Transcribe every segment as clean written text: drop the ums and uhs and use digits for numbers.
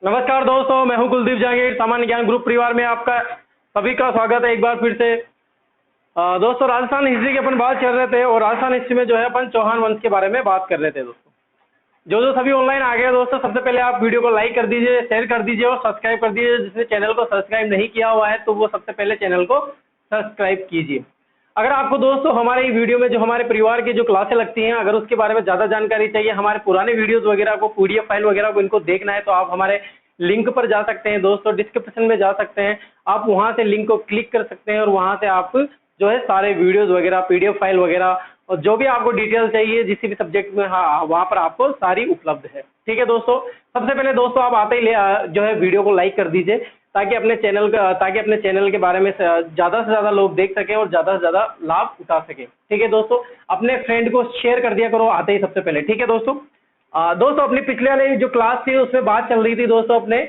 नमस्कार दोस्तों, मैं हूं कुलदीप जहांगीर। सामान्य ज्ञान ग्रुप परिवार में आपका सभी का स्वागत है एक बार फिर से। दोस्तों, राजस्थान हिस्ट्री की अपन बात कर रहे थे और राजस्थान हिस्ट्री में जो है अपन चौहान वंश के बारे में बात कर रहे थे। दोस्तों, जो सभी ऑनलाइन आ गए दोस्तों, सबसे पहले आप वीडियो को लाइक कर दीजिए, शेयर कर दीजिए और सब्सक्राइब कर दीजिए। जिसने चैनल को सब्सक्राइब नहीं किया हुआ है तो वो सबसे पहले चैनल को सब्सक्राइब कीजिए। अगर आपको दोस्तों हमारे वीडियो में जो हमारे परिवार की जो क्लासें लगती हैं, अगर उसके बारे में ज़्यादा जानकारी चाहिए, हमारे पुराने वीडियोस वगैरह को, पीडीएफ फाइल वगैरह को इनको देखना है, तो आप हमारे लिंक पर जा सकते हैं दोस्तों, डिस्क्रिप्शन में जा सकते हैं। आप वहां से लिंक को क्लिक कर सकते हैं और वहां से आप जो है सारे वीडियोस वगैरह, पीडीएफ फाइल वगैरह और जो भी आपको डिटेल चाहिए जिस भी सब्जेक्ट में, हाँ, वहां पर आपको सारी उपलब्ध है। ठीक है दोस्तों, सबसे पहले दोस्तों आप आते ही जो है वीडियो को लाइक कर दीजिए ताकि अपने चैनल के बारे में ज़्यादा से ज़्यादा लोग देख सकें और ज़्यादा से ज़्यादा लाभ उठा सकें। ठीक है दोस्तों, अपने फ्रेंड को शेयर कर दिया करो आते ही सबसे पहले। ठीक है दोस्तों, दोस्तों अपनी पिछले वाली जो क्लास थी उसमें बात चल रही थी दोस्तों, अपने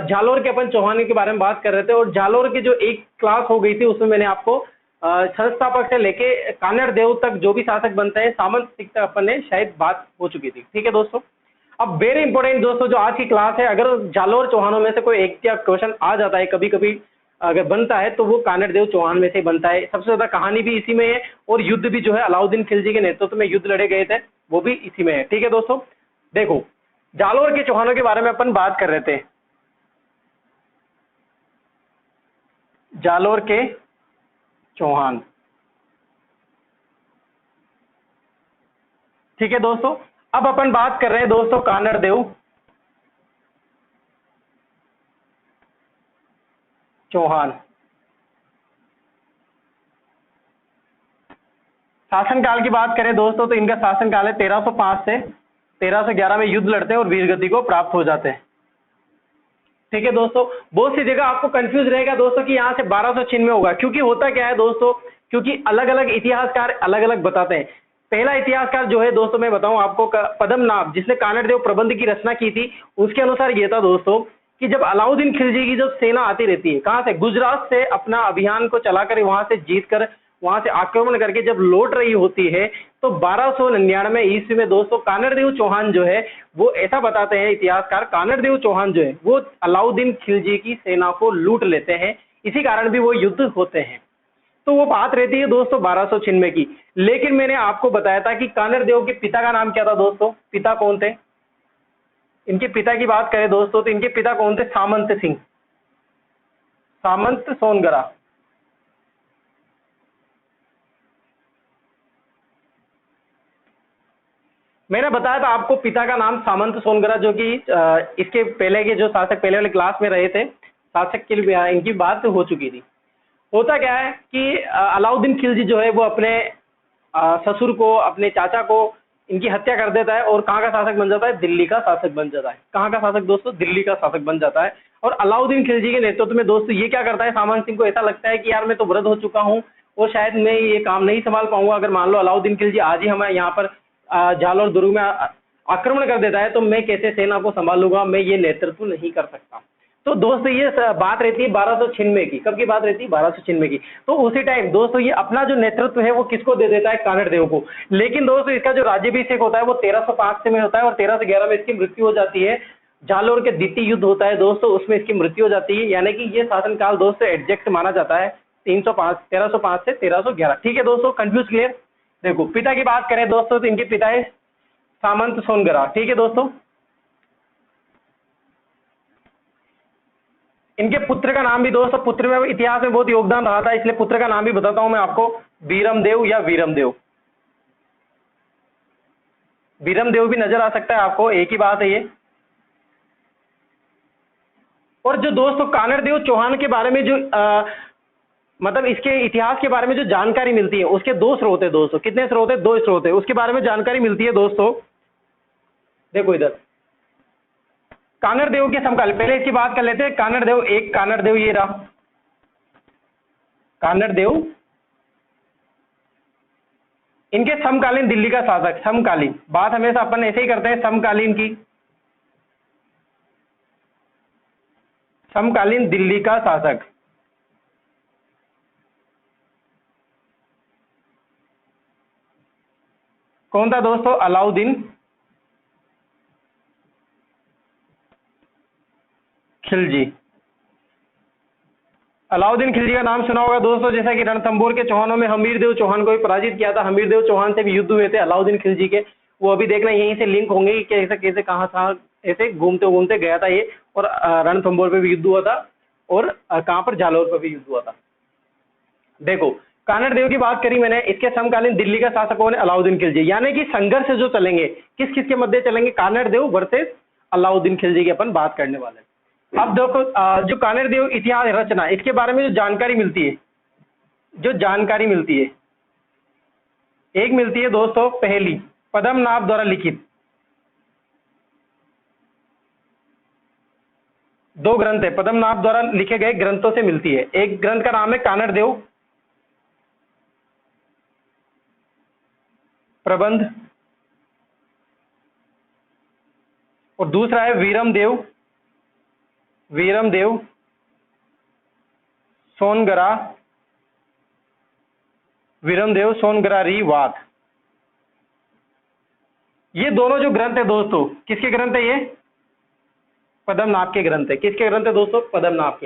जालोर के अपन चौहान के बारे में बात कर रहे थे और जालोर की जो एक क्लास हो गई थी उसमें मैंने आपको संस्थापक से लेके कानड़ देव तक जो भी शासक बनते हैं, सामंत तक अपन ने शायद बात हो चुकी थी। ठीक है दोस्तों, अब वेरी इंपॉर्टेंट दोस्तों जो आज की क्लास है, अगर जालोर चौहानों में से कोई एक या क्वेश्चन आ जाता है कभी कभी अगर बनता है तो वो कानड़ देव चौहान में से बनता है। सबसे ज्यादा कहानी भी इसी में है और युद्ध भी जो है अलाउद्दीन खिलजी के नेतृत्व में युद्ध लड़े गए थे, वो भी इसी में है। ठीक है दोस्तों, देखो जालोर के चौहानों के बारे में अपन बात कर रहे थे। जालोर के चौहान, ठीक है दोस्तों। अब अपन बात कर रहे हैं दोस्तों कानड़ देव चौहान। शासनकाल की बात करें दोस्तों तो इनका शासनकाल है 1305 से 1311 में युद्ध लड़ते हैं और वीरगति को प्राप्त हो जाते हैं। ठीक है दोस्तों, बहुत सी जगह आपको कंफ्यूज रहेगा दोस्तों कि यहाँ से 1296 होगा, क्योंकि होता क्या है दोस्तों, क्योंकि अलग अलग इतिहासकार अलग अलग बताते हैं। पहला इतिहासकार जो है दोस्तों मैं बताऊं आपको, पद्मनाभ, जिसने कानड़ देव प्रबंध की रचना की थी, उसके अनुसार ये था दोस्तों कि जब अलाउद्दीन खिलजी की जब सेना आती रहती है, कहाँ से, गुजरात से, अपना अभियान को चलाकर वहां से जीत कर, वहां से आक्रमण करके जब लौट रही होती है, तो 1299 ईस्वी में दोस्तों कानड़ देव चौहान जो है वो ऐसा बताते हैं इतिहासकार, कानड़ देव चौहान जो है वो अलाउद्दीन खिलजी की सेना को लूट लेते हैं, इसी कारण भी वो युद्ध होते हैं। तो वो बात रहती है दोस्तों 1296 की। लेकिन मैंने आपको बताया था कि कानड़ देव के पिता का नाम क्या था दोस्तों, पिता कौन थे, इनके पिता की बात करें दोस्तों तो इनके पिता कौन थे, सामंत सिंह, सामंत सोनगरा। मैंने बताया था आपको पिता का नाम सामंत सोनगरा, जो कि इसके पहले के जो शासक पहले वाले क्लास में रहे थे, शासक के लिए इनकी बात हो चुकी थी। होता क्या है कि अलाउद्दीन खिलजी जो है वो अपने ससुर को, अपने चाचा को, इनकी हत्या कर देता है और कहाँ का शासक बन जाता है, दिल्ली का शासक बन जाता है। कहाँ का शासक दोस्तों, दिल्ली का शासक बन जाता है। और अलाउद्दीन खिलजी के नेतृत्व में दोस्तों ये क्या करता है, सामंत सिंह को ऐसा लगता है कि यार मैं तो वृद्ध हो चुका हूँ और शायद मैं ये काम नहीं संभाल पाऊंगा, अगर मान लो अलाउद्दीन खिलजी आज ही हमें यहाँ पर जालौर दुर्ग में आक्रमण कर देता है तो मैं कैसे सेना को संभालूंगा, मैं ये नेतृत्व नहीं कर सकता। तो दोस्तों ये बात रहती है 1296 की, कब की बात रहती है, 1296 की। तो उसी टाइम दोस्तों ये अपना जो नेतृत्व है वो किसको दे देता है, कानड़ देव को। लेकिन दोस्तों इसका जो राज्याभिषेक होता है वो 1305 से में होता है और 1311 में इसकी मृत्यु हो जाती है। जालोर के द्वितीय युद्ध होता है दोस्तों, उसमें इसकी मृत्यु हो जाती है, यानी कि ये शासनकाल दोस्तों एग्जैक्ट माना जाता है 1305 से 1311। ठीक है दोस्तों, कंफ्यूज क्लियर। देखो पिता की बात करें दोस्तों तो इनके पिता है सामंत सोनगरा। ठीक है दोस्तों, इनके पुत्र का नाम भी दोस्तों, पुत्र में इतिहास में बहुत योगदान रहा था, इसलिए पुत्र का नाम भी बताता हूं मैं आपको, वीरमदेव या वीरमदेव। वीरमदेव भी नजर आ सकता है आपको, एक ही बात है ये। और जो दोस्तों कानड़ देव चौहान के बारे में जो मतलब इसके इतिहास के बारे में जो जानकारी मिलती है उसके दो स्रोत है दोस्तों। कितने स्रोत है, दो स्रोत है, उसके बारे में जानकारी मिलती है दोस्तों। देखो इधर कानड़ देव के समकाल, पहले इसकी बात कर लेते हैं। कानड़ देव, एक कानड़ देव ये रहा, कानड़ देव इनके समकालीन दिल्ली का शासक, समकालीन, बात हमेशा अपन ऐसे ही करते हैं समकालीन की, समकालीन दिल्ली का शासक कौन था दोस्तों, अलाउद्दीन खिलजी। अलाउद्दीन खिलजी का नाम सुना होगा दोस्तों, जैसा कि रणथंभौर के चौहानों में हमीरदेव चौहान को भी पराजित किया था। हमीरदेव चौहान से भी युद्ध हुए थे अलाउद्दीन खिलजी के, वो अभी देखना यहीं से लिंक होंगे कि कैसे कैसे कहाँ था, ऐसे घूमते घूमते गया था ये, और रणथंभौर पे भी युद्ध हुआ था, और कहाँ पर, जालौर पर भी युद्ध हुआ था। देखो कानड़ देव की बात करी मैंने, इसके समकालीन दिल्ली का शासक कौन है? अलाउद्दीन खिलजी। यानी कि संघर्ष जो चलेंगे किस किस के मध्य चलेंगे? कानड़ देव वर्सेस अलाउद्दीन खिलजी की अपन बात करने वाले हैं। अब देखो जो कानड़ देव इतिहास रचना, इसके बारे में जो जानकारी मिलती है, एक मिलती है दोस्तों पहली पद्मनाभ द्वारा लिखित, दो ग्रंथ है पद्मनाभ द्वारा लिखे गए ग्रंथों से मिलती है। एक ग्रंथ का नाम है कानड़ देव प्रबंध, और दूसरा है वीरम देव सोनगरारी वाद। ये दोनों जो ग्रंथ है दोस्तों, किसके ग्रंथ है? ये पद्मनाभ के ग्रंथ है। किसके ग्रंथ है दोस्तों? पद्मनाभ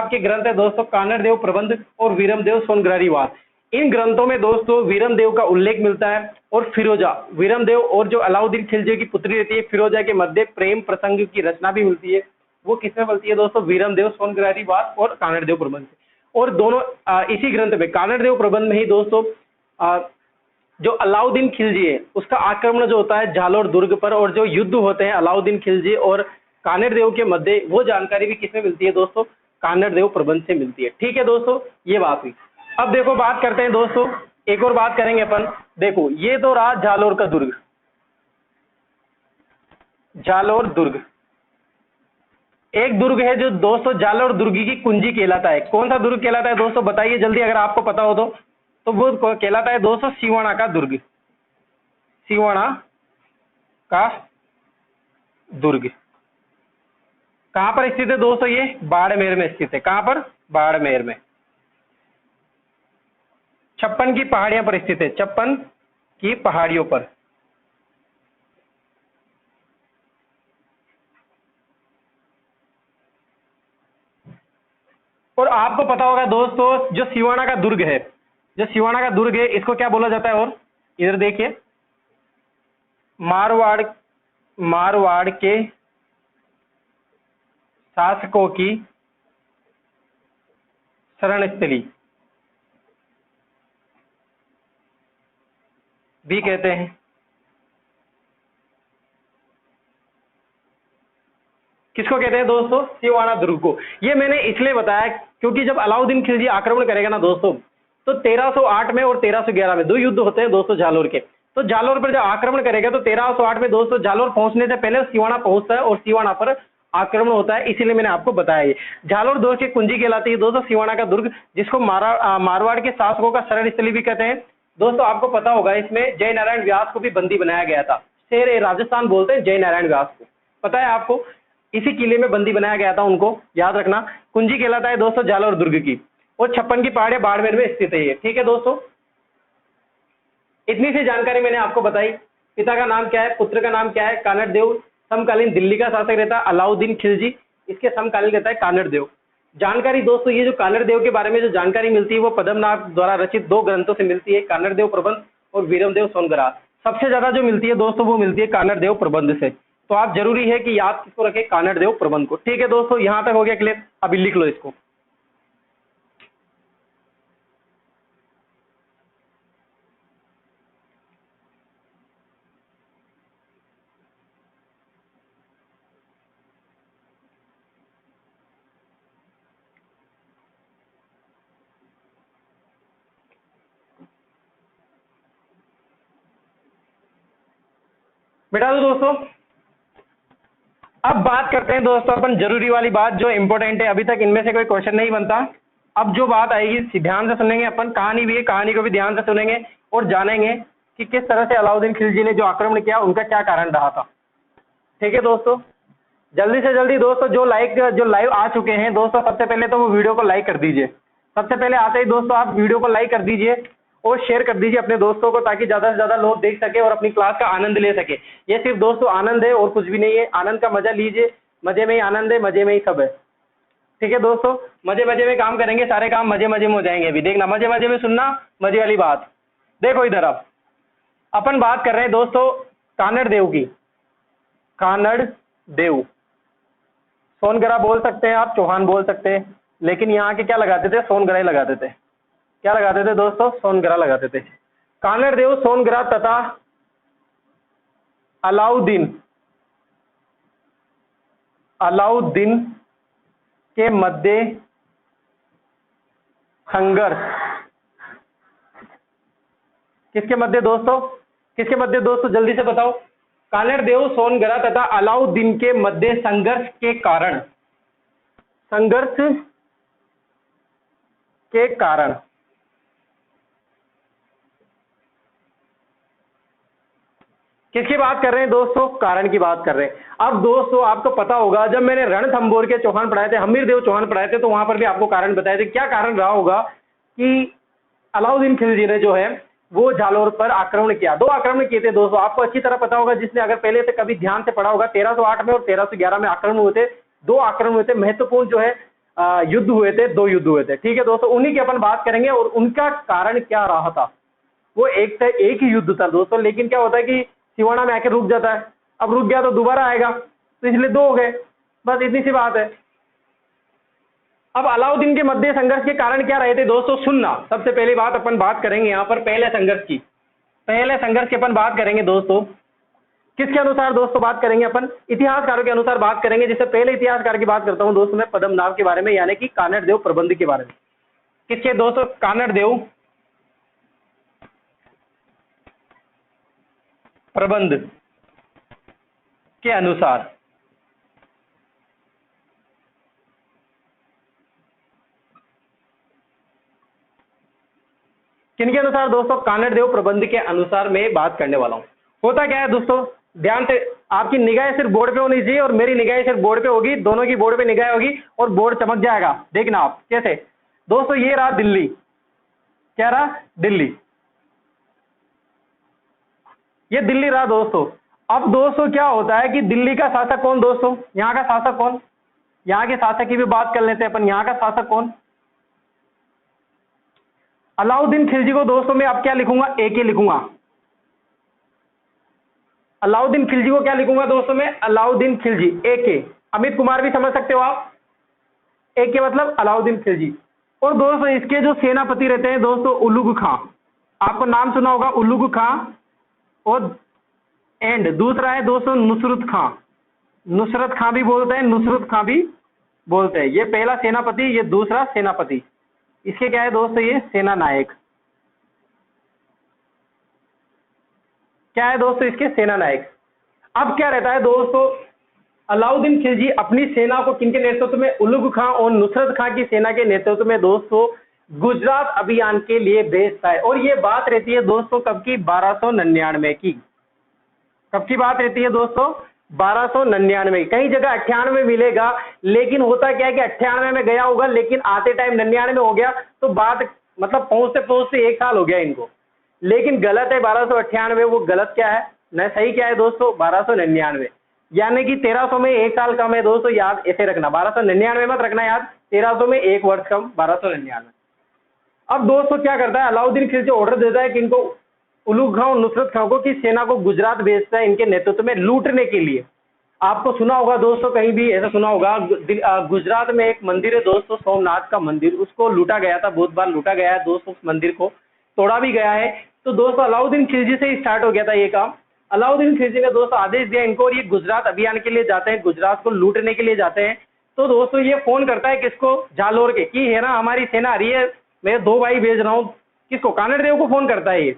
के ग्रंथ है दोस्तों, कानड़ देव प्रबंध और वीरम देव सोनगरारी वाद। इन ग्रंथों में दोस्तों वीरम देव का उल्लेख मिलता है, और फिरोजा, वीरम देव और जो अलाउद्दीन खिलजी की पुत्री रहती है फिरोजा के मध्य प्रेम प्रसंग की रचना भी मिलती है। वो किसमें मिलती है दोस्तों? वीरम देव सोनगरारी वाद और कानड़ देव प्रबंध से। और दोनों इसी ग्रंथ में, कानड़ देव प्रबंध में ही दोस्तों जो अलाउद्दीन खिलजी है उसका आक्रमण जो होता है जालौर दुर्ग पर, और जो युद्ध होते हैं अलाउद्दीन खिलजी और कानड़ देव के मध्य, वो जानकारी भी किसमें मिलती है दोस्तों? कानड़ देव प्रबंध से मिलती है। ठीक है दोस्तों, ये बात हुई। अब देखो बात करते हैं दोस्तों, एक और बात करेंगे अपन। देखो ये तो रहा जालौर का दुर्ग, जालौर दुर्ग। एक दुर्ग है जो दोस्तों जालौर दुर्ग की कुंजी कहलाता है। कौन सा दुर्ग कहलाता है दोस्तों? बताइए जल्दी, अगर आपको पता हो तो वो कहलाता है दोस्तों सिवाना का दुर्ग। सिवाना का दुर्ग कहां पर स्थित है दोस्तों? ये बाड़मेर में स्थित है। कहां पर? बाड़मेर में। 56 की पहाड़ियों पर स्थित है, 56 की पहाड़ियों पर। और आपको पता होगा दोस्तों जो सिवाना का दुर्ग है, इसको क्या बोला जाता है? और इधर देखिए, मारवाड़ के शासकों की शरण स्थली भी कहते हैं। किसको कहते हैं दोस्तों? सिवाना दुर्ग को। ये मैंने इसलिए बताया क्योंकि जब अलाउद्दीन खिलजी आक्रमण करेगा ना दोस्तों, तो 1308 में और 1311 में 2 युद्ध होते हैं दोस्तों जालौर के। तो जालौर पर जब आक्रमण करेगा तो 1308 में दोस्तों जालौर पहुंचने से पहले सिवाना पहुंचता है और सिवाना पर आक्रमण होता है। इसीलिए मैंने आपको बताया ये जालौर दुर्ग की कुंजी कहलाती है दोस्तों सिवाना का दुर्ग, जिसको मारवाड़ के शासकों का शरण स्थली भी कहते हैं। दोस्तों आपको पता होगा इसमें जय नारायण व्यास को भी बंदी बनाया गया था। शेर राजस्थान बोलते हैं जय नारायण व्यास को, पता है आपको? इसी किले में बंदी बनाया गया था उनको, याद रखना। कुंजी कहलाता है दोस्तों जालौर दुर्ग की, और 56 की पहाड़ियां बाड़मेर में स्थित है ये। ठीक है दोस्तों, इतनी सी जानकारी मैंने आपको बताई। पिता का नाम क्या है, पुत्र का नाम क्या है? कानड़ देव। समकालीन दिल्ली का शासक रहता है अलाउद्दीन खिलजी, इसके समकालीन रहता है कानड़ देव। जानकारी दोस्तों ये जो कानड़ देव के बारे में जो जानकारी मिलती है वो पद्मनाभ द्वारा रचित 2 ग्रंथों से मिलती है, कानड़ देव प्रबंध और वीरम देव सोनगरा। सबसे ज्यादा जो मिलती है दोस्तों वो मिलती है कानड़ देव प्रबंध से। तो आप जरूरी है कि याद किसको रखें? कानड़ देव प्रबंध को। ठीक है दोस्तों, यहां तक हो गया क्लियर? अभी लिख लो इसको। बेटा तो दोस्तों अब बात करते हैं दोस्तों अपन जरूरी वाली बात जो इंपॉर्टेंट है। अभी तक इनमें से कोई क्वेश्चन नहीं बनता। अब जो बात आएगी ध्यान से सुनेंगे अपन, कहानी भी है, कहानी को भी ध्यान से सुनेंगे और जानेंगे कि किस तरह से अलाउद्दीन खिलजी ने जो आक्रमण किया उनका क्या कारण रहा था। ठीक है दोस्तों, जल्दी से जल्दी दोस्तों जो लाइव आ चुके हैं दोस्तों, सबसे पहले तो वो वीडियो को लाइक कर दीजिए। सबसे पहले आते ही दोस्तों आप वीडियो को लाइक कर दीजिए और शेयर कर दीजिए अपने दोस्तों को, ताकि ज्यादा से ज्यादा लोग देख सके और अपनी क्लास का आनंद ले सके। ये सिर्फ दोस्तों आनंद है और कुछ भी नहीं है। आनंद का मजा लीजिए, मजे में ही आनंद है, मजे में ही सब है। ठीक है दोस्तों, मजे मजे में काम करेंगे, सारे काम मजे मजे में हो जाएंगे। अभी देखना, मजे मजे में सुनना, मजे वाली बात। देखो इधर, अब अपन बात कर रहे हैं दोस्तों कानड़ देव की। कानड़ देव, सोनगरा बोल सकते हैं आप, चौहान बोल सकते हैं, लेकिन यहाँ के क्या लगाते थे, सोनगरा ही लगाते थे। क्या लगाते थे दोस्तों, सोनगरा लगाते थे। कानड़ देव सोनगरा तथा अलाउद्दीन के मध्य संघर्ष, किसके मध्य दोस्तों, किसके मध्य दोस्तों, जल्दी से बताओ। कानड़ देव सोनगरा तथा अलाउद्दीन के मध्य संघर्ष के कारण, संघर्ष के कारण किसकी बात कर रहे हैं दोस्तों, कारण की बात कर रहे हैं। अब दोस्तों आपको पता होगा, जब मैंने रणथंभौर के चौहान पढ़ाए थे, हमीरदेव चौहान पढ़ाए थे, तो वहां पर भी आपको कारण बताए थे। क्या कारण रहा होगा कि अलाउद्दीन खिलजी ने जो है वो जालोर पर आक्रमण किया। 2 आक्रमण किए थे दोस्तों, आपको अच्छी तरह पता होगा, जिसने अगर पहले से कभी ध्यान से पढ़ा होगा। 1308 में और 1311 में आक्रमण हुए थे, 2 आक्रमण हुए थे, महत्वपूर्ण जो है युद्ध हुए थे, 2 युद्ध हुए थे। ठीक है दोस्तों, उन्हीं की अपन बात करेंगे और उनका कारण क्या रहा था। वो एक ही युद्ध था दोस्तों, लेकिन क्या होता है कि सिवाना में आके रुक जाता है। अब रुक गया तो दोबारा आएगा, तो इसलिए 2 हो गए, बस इतनी सी बात है। अब अलाउद्दीन के मध्य संघर्ष के कारण क्या रहे थे दोस्तों, सुनना। सबसे पहली बात अपन बात करेंगे यहाँ पर पहले संघर्ष की। पहले संघर्ष की अपन बात करेंगे दोस्तों, किसके अनुसार दोस्तों बात करेंगे अपन, इतिहासकारों के अनुसार बात करेंगे। जिससे पहले इतिहासकार की बात करता हूँ दोस्तों मैं, पद्मनाभ के बारे में, यानी कि कानड़ देव प्रबंध के बारे में। किसके दोस्तों, कानड़ देव प्रबंध के अनुसार। किनके अनुसार दोस्तों, कानड़ देव प्रबंध के अनुसार मैं बात करने वाला हूं। होता क्या है दोस्तों, ध्यान से, आपकी निगाह सिर्फ बोर्ड पे होनी चाहिए और मेरी निगाह सिर्फ बोर्ड पे होगी, दोनों की बोर्ड पे निगाह होगी और बोर्ड चमक जाएगा। देखना आप कैसे दोस्तों, ये रहा दिल्ली, क्या रहा, दिल्ली, ये दिल्ली रहा दोस्तों। अब दोस्तों क्या होता है कि दिल्ली का शासक कौन दोस्तों, यहाँ का शासक कौन, यहाँ के शासक की भी बात कर लेते हैं अपन। यहाँ का शासक कौन, अलाउद्दीन खिलजी को दोस्तों मैं अब क्या लिखूंगा, AK लिखूंगा। अलाउद्दीन खिलजी को क्या लिखूंगा दोस्तों मैं, अलाउद्दीन खिलजी, AK। अमित कुमार भी समझ सकते हो आप, AK मतलब अलाउद्दीन खिलजी। और दोस्तों इसके जो सेनापति रहते हैं दोस्तों, उलुग खां, आपको नाम सुना होगा, उलुग खां। और एंड दूसरा है दोस्तों नुसरत खां, नुसरत खां भी बोलते हैं, नुसरत खां भी बोलते हैं। ये पहला सेनापति, ये दूसरा सेनापति। इसके क्या है दोस्तों, ये सेना नायक, क्या है दोस्तों, इसके सेना नायक। अब क्या रहता है दोस्तों, अलाउद्दीन खिलजी अपनी सेना को किनके नेतृत्व में, उलुग खां और नुसरत खां की सेना के नेतृत्व में दोस्तों गुजरात अभियान के लिए भेजता है। और ये बात रहती है दोस्तों कब की, 1299 की। कब की बात रहती है दोस्तों, 1299। कई जगह 98 मिलेगा, लेकिन होता क्या है कि 98 में गया होगा, लेकिन आते टाइम 99 हो गया, तो बात मतलब पहुंचते पहुंचते 1 साल हो गया इनको। लेकिन गलत है 1298, वो गलत क्या है, न सही क्या है दोस्तों, 1299, यानी कि 1300 में 1 साल कम है दोस्तों, याद ऐसे रखना। 1299 मत रखना याद, 1300 में 1 वर्ष कम, 1299। अब दोस्तों क्या करता है, अलाउद्दीन खिलजी ऑर्डर देता है कि इनको, उलुग खां और नुसरत खां को, की सेना को गुजरात भेजता है इनके नेतृत्व में लूटने के लिए। आपको सुना होगा दोस्तों, कहीं भी ऐसा सुना होगा, गुजरात में एक मंदिर है दोस्तों, सोमनाथ का मंदिर, उसको लूटा गया था, बहुत बार लूटा गया है दोस्तों, उस मंदिर को तोड़ा भी गया है। तो दोस्तों अलाउद्दीन खिलजी से ही स्टार्ट हो गया था ये काम। अलाउद्दीन खिलजी ने दोस्तों आदेश दिया इनको, और ये गुजरात अभियान के लिए जाते हैं, गुजरात को लूटने के लिए जाते हैं। तो दोस्तों ये फोन करता है किसको, जालोर के, कि है ना हमारी सेना आ रही है, मैं 2 भाई भेज रहा हूँ। किसको, कानड़ देव को फोन करता है। ये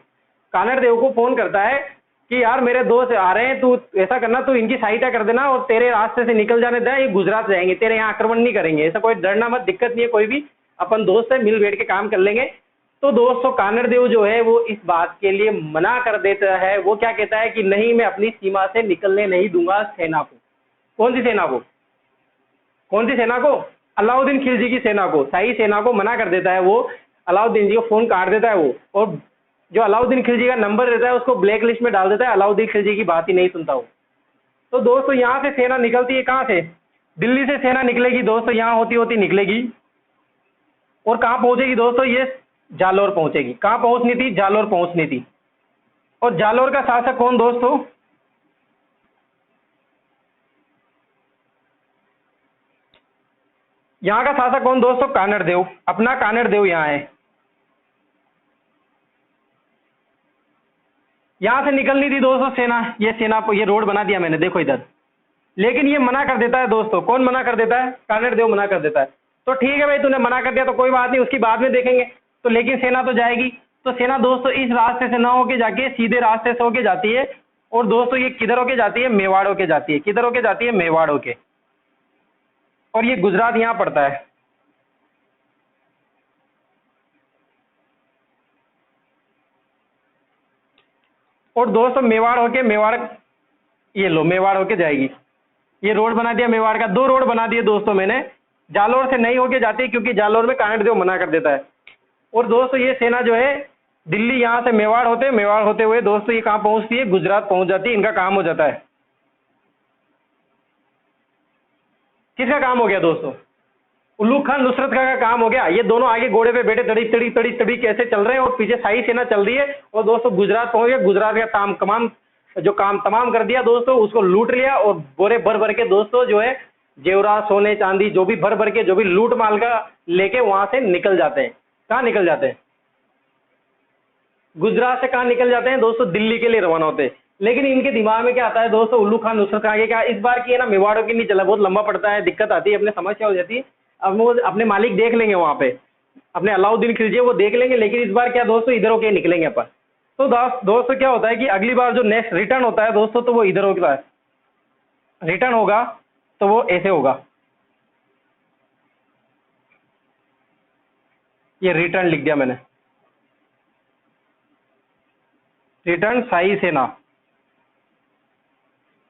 कानड़ देव को फोन करता है कि यार मेरे दोस्त आ रहे हैं, तू ऐसा करना, तू इनकी सहायता कर देना और तेरे रास्ते से निकल जाने दे, ये गुजरात जाएंगे, तेरे यहाँ आक्रमण नहीं करेंगे, ऐसा कोई डरना मत, दिक्कत नहीं है कोई भी, अपन दोस्त है, मिल बैठ के काम कर लेंगे। तो दोस्तों कानड़ देव जो है वो इस बात के लिए मना कर देता है। वो क्या कहता है कि नहीं, मैं अपनी सीमा से निकलने नहीं दूंगा सेना को। कौन सी सेना को, कौन सी सेना को, अलाउद्दीन खिलजी की सेना को, शाही सेना को मना कर देता है। वो अलाउद्दीन जी को फोन काट देता है वो, और जो अलाउद्दीन खिलजी का नंबर रहता है उसको ब्लैक लिस्ट में डाल देता है, अलाउद्दीन खिलजी की बात ही नहीं सुनता वो। तो दोस्तों यहाँ से सेना निकलती है, कहाँ से, दिल्ली से सेना निकलेगी दोस्तों, यहाँ होती होती निकलेगी और कहाँ पहुंचेगी दोस्तों, ये जालोर पहुंचेगी। कहाँ पहुंचनी थी, जालोर पहुंचनी थी। और जालोर का शासक कौन दोस्तों, यहाँ का शासक कौन दोस्तों, कानड़ देव। अपना कानड़ देव यहाँ है। यहां से निकलनी थी दोस्तों सेना, ये सेना को ये रोड बना दिया मैंने, देखो इधर। लेकिन ये मना कर देता है दोस्तों, कौन मना कर देता है, कानड़ देव मना कर देता है। तो ठीक है भाई, तूने मना कर दिया तो कोई बात नहीं, उसकी बाद में देखेंगे। तो लेकिन सेना तो जाएगी। तो सेना दोस्तों इस रास्ते से ना होके जाके सीधे रास्ते से होके जाती है। और दोस्तों ये किधर होके जाती है, मेवाड़ होके जाती है। किधर होके जाती है, मेवाड़ होके। और ये गुजरात यहाँ पड़ता है। और दोस्तों मेवाड़ होके, मेवाड़ ये लो, मेवाड़ होके जाएगी। ये रोड बना दिया मेवाड़ का, 2 रोड बना दिए दोस्तों मैंने। जालोर से नहीं होके जाती क्योंकि जालोर में कानड़ देव मना कर देता है। और दोस्तों ये सेना जो है दिल्ली यहाँ से मेवाड़ होते हुए दोस्तों ये कहाँ पहुंचती है, गुजरात पहुंच जाती है। इनका काम हो जाता है। किसका काम हो गया दोस्तों, उल्लू खान नुसरत खां का काम हो गया। ये दोनों आगे घोड़े पे बैठे तड़ी तड़ी तड़ी तड़ी कैसे चल रहे हैं और पीछे शाही सेना चल रही है। और दोस्तों गुजरात पहुंच गए। गुजरात का काम तमाम कर दिया दोस्तों, उसको लूट लिया। और बोरे भर भर के दोस्तों जो है जेवरा सोने चांदी जो भी भर भर के जो भी लूट माल का लेके वहां से निकल जाते हैं। कहाँ निकल जाते हैं, गुजरात से कहाँ निकल जाते हैं दोस्तों, दिल्ली के लिए रवाना होते हैं। लेकिन इनके दिमाग में क्या आता है दोस्तों, उल्लू खान नुसरत खां के क्या इस बार की है ना, मेवाड़ों की नहीं चला, बहुत लंबा पड़ता है, दिक्कत आती है, अपने समस्या हो जाती है। अब वो अपने मालिक देख लेंगे वहां पे, अपने अलाउद्दीन खिलजी वो देख लेंगे। लेकिन इस बार क्या दोस्तों, इधर होके निकलेंगे अपन। तो दोस्तों क्या होता है कि अगली बार जो नेक्स्ट रिटर्न होता है दोस्तों, तो वो इधर होता है। रिटर्न होगा तो वो ऐसे होगा, ये रिटर्न लिख दिया मैंने, रिटर्न शाही सेना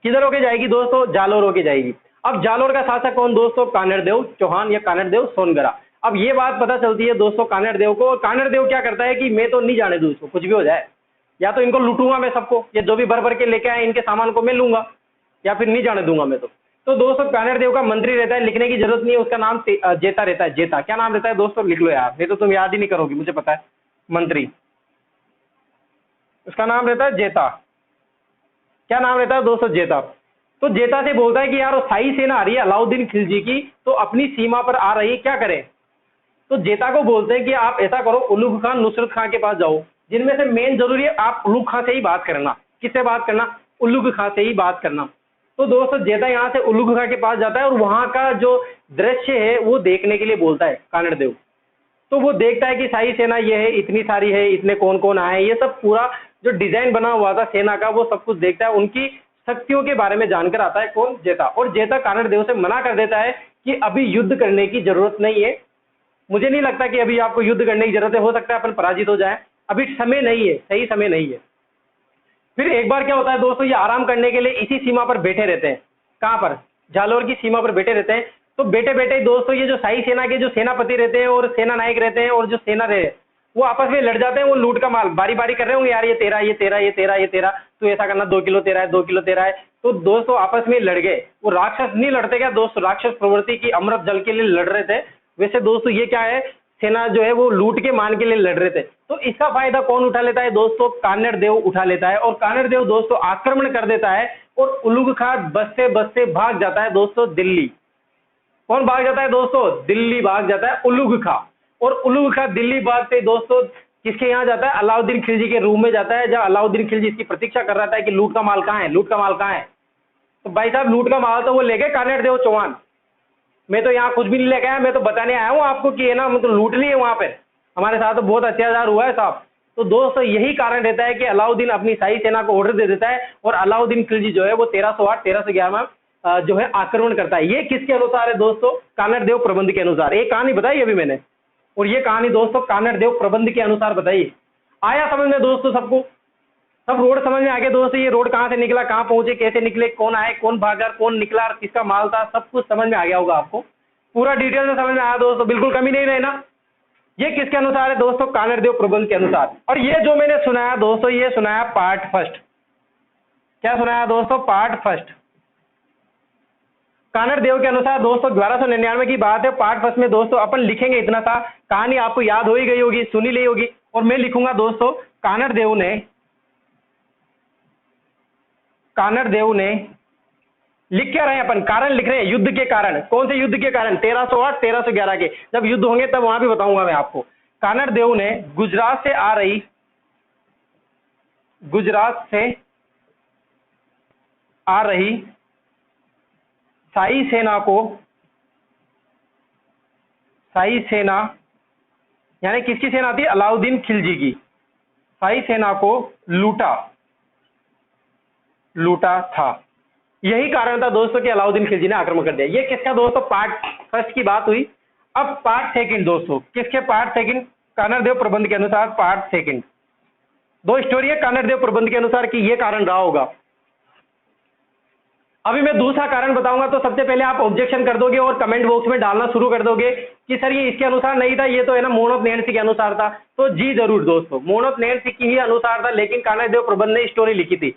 किधर होके जाएगी दोस्तों, जालोर होके जाएगी। अब जालोर का शासक कौन दोस्तों, कानड़ देव चौहान या कानड़ देव सोनगरा। अब ये बात पता चलती है दोस्तों कानड़ देव को। और कानड़ देव क्या करता है कि मैं तो नहीं जाने दूं इसको, कुछ भी हो जाए, या तो इनको लूटूंगा मैं सबको, ये जो भी भर भर के लेके आए इनके सामान को मैं लूंगा, या फिर नहीं जाने दूंगा मैं। तो दोस्तों कानड़ देव का मंत्री रहता है, लिखने की जरूरत नहीं है, उसका नाम जेता रहता है। जेता क्या नाम रहता है दोस्तों, लिख लो यार, नहीं तो तुम याद ही नहीं करोगी, मुझे पता है। मंत्री उसका नाम रहता है जेता। क्या नाम रहता है दोस्तों, जेता। तो जेता से बोलता है कि यार वो शाही सेना आ रही है अलाउद्दीन खिलजी की, तो अपनी सीमा पर आ रही है, क्या करें। तो जेता को बोलते हैं कि आप ऐसा करो, उल्लू खान नुसरत खां के पास जाओ, जिनमें से मेन जरूरी है आप उल्लू खां से ही बात करना। किससे बात करना, उल्लू खां से ही बात करना। तो दोस्तों जेता यहाँ से उल्लू खां के पास जाता है और वहां का जो दृश्य है वो देखने के लिए बोलता है कानड़ देव। तो वो देखता है कि शाही सेना ये है, इतनी सारी है, इतने कौन कौन आए, ये सब पूरा जो डिजाइन बना हुआ था सेना का वो सब कुछ देखता है, उनकी शक्तियों के बारे में जानकर आता है कौन, जेता। और जेता कानड़ देव से मना कर देता है कि अभी युद्ध करने की जरूरत नहीं है, मुझे नहीं लगता कि अभी आपको युद्ध करने की जरूरत है, हो सकता है अपन पराजित हो जाए, अभी समय नहीं है, सही समय नहीं है। फिर एक बार क्या होता है दोस्तों, ये आराम करने के लिए इसी सीमा पर बैठे रहते हैं। कहाँ पर, जालोर की सीमा पर बैठे रहते हैं। तो बैठे बैठे दोस्तों ये जो शाही सेना के जो सेनापति रहते हैं और सेना नायक रहते हैं और जो सेना रहे वो आपस में लड़ जाते हैं। वो लूट का माल बारी बारी कर रहे होंगे, यार ये तेरा, ये तेरा, ये तेरा, ये तेरा, तो ऐसा करना, 2 किलो तेरा है, 2 किलो तेरा है। तो दोस्तों आपस में लड़ गए। वो राक्षस नहीं लड़ते क्या दोस्तों, राक्षस प्रवृत्ति की अमृत जल के लिए लड़ रहे थे। वैसे दोस्तों ये क्या है, सेना जो है वो लूट के मान के लिए लड़ रहे थे। तो इसका फायदा कौन उठा लेता है दोस्तों, कानड़ देव उठा लेता है। और कानड़ देव दोस्तों आक्रमण कर देता है और उल्लू खान बसते बसते भाग जाता है दोस्तों दिल्ली। कौन भाग जाता है दोस्तों, दिल्ली भाग जाता है उल्लू खां। और उल्लू खां दिल्ली भागते दोस्तों किसके यहाँ जाता है, अलाउद्दीन खिलजी के रूम में जाता है, जहाँ अलाउद्दीन खिलजी इसकी प्रतीक्षा कर रहा था कि लूट का माल कहाँ है, लूट का माल कहाँ है। तो भाई साहब लूट का माल तो वो ले गए कानड़ देव चौहान, मैं तो यहाँ कुछ भी नहीं लेके आया, मैं तो बताने आया हूँ आपको कि है ना, मैं तो लूट लिए वहां पे, हमारे साथ तो बहुत अत्याचार हुआ है साहब। तो दोस्तों यही कारण रहता है कि अलाउद्दीन अपनी शाही सेना को ऑर्डर दे देता है और अलाउद्दीन खिलजी जो है वो 1308 1311 जो है आक्रमण करता है। ये किसके अनुसार है दोस्तों, कानड़ देव प्रबंध के अनुसार। एक कहानी बताई अभी मैंने, और ये कहानी दोस्तों कानड़ देव प्रबंध के अनुसार बताई। आया समझ में दोस्तों सबको, सब रोड समझ में आ गया दोस्तों, ये रोड कहाँ से निकला, कहाँ पहुंचे, कैसे निकले, कौन आए, कौन भागा, कौन निकला, किसका माल था, सब कुछ समझ में आ गया होगा आपको, पूरा डिटेल में समझ में आया दोस्तों, बिल्कुल कमी नहीं रही ना। ये किसके अनुसार है दोस्तों, कानड़ देव प्रबंध के अनुसार। और ये जो मैंने सुनाया दोस्तों, ये सुनाया पार्ट फर्स्ट। क्या सुनाया दोस्तों, पार्ट फर्स्ट। कानड़ देव के अनुसार दोस्तों 1299 की बात है, पार्ट फर्स्ट में दोस्तों अपन लिखेंगे इतना सा, कहानी आपको याद हो ही गई होगी, सुनी ली होगी, और मैं लिखूंगा दोस्तों कानड़ देव ने लिख क्या रहे हैं अपन, कारण लिख रहे हैं, युद्ध के कारण। कौन से युद्ध के कारण? 1308 1311 के, जब युद्ध होंगे तब वहां भी बताऊंगा मैं आपको। कानड़ देव ने गुजरात से आ रही शाही सेना यानी किसकी सेना थी? अलाउद्दीन खिलजी की शाही सेना को लूटा था। यही कारण था दोस्तों कि अलाउद्दीन खिलजी ने आक्रमण कर दिया। ये किसका दोस्तों? पार्ट फर्स्ट की बात हुई। अब पार्ट सेकंड दोस्तों, किसके पार्ट सेकंड? कानड़ देव प्रबंध के अनुसार पार्ट सेकंड। दो स्टोरी है कानड़ देव प्रबंध के अनुसार कि ये कारण रहा होगा। अभी मैं दूसरा कारण बताऊंगा, तो सबसे पहले आप ऑब्जेक्शन कर दोगे और कमेंट बॉक्स में डालना शुरू कर दोगे कि सर ये इसके अनुसार नहीं था, ये तो है ना मोनोप नेंसी के अनुसार था। तो जी जरूर दोस्तों, मोनोप नेंसी की ही अनुसार था, लेकिन कानड़ देव प्रबंध ने स्टोरी लिखी थी।